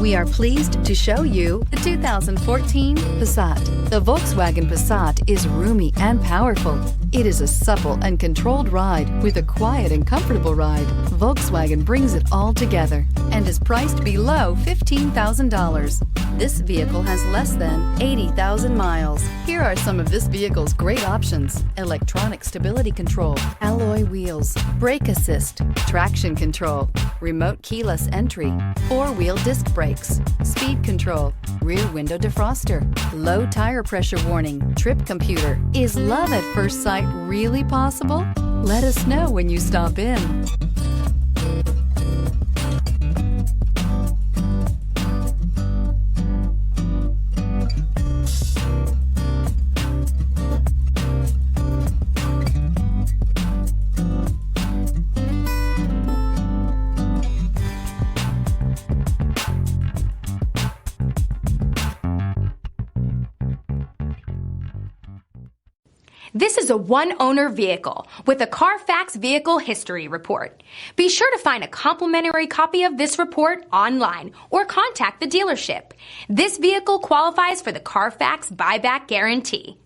We are pleased to show you the 2014 Passat. The Volkswagen Passat is roomy and powerful. It is a supple and controlled ride with a quiet and comfortable ride. Volkswagen brings it all together and is priced below $15,000. This vehicle has less than 80,000 miles. Here are some of this vehicle's great options: electronic stability control, alloy wheels, brake assist, traction control, remote keyless entry, four-wheel disc brakes, speed control, rear window defroster, low tire pressure warning, trip computer. Is love at first sight really possible? Let us know when you stop in. This is a one-owner vehicle with a Carfax Vehicle History Report. Be sure to find a complimentary copy of this report online or contact the dealership. This vehicle qualifies for the Carfax Buyback Guarantee.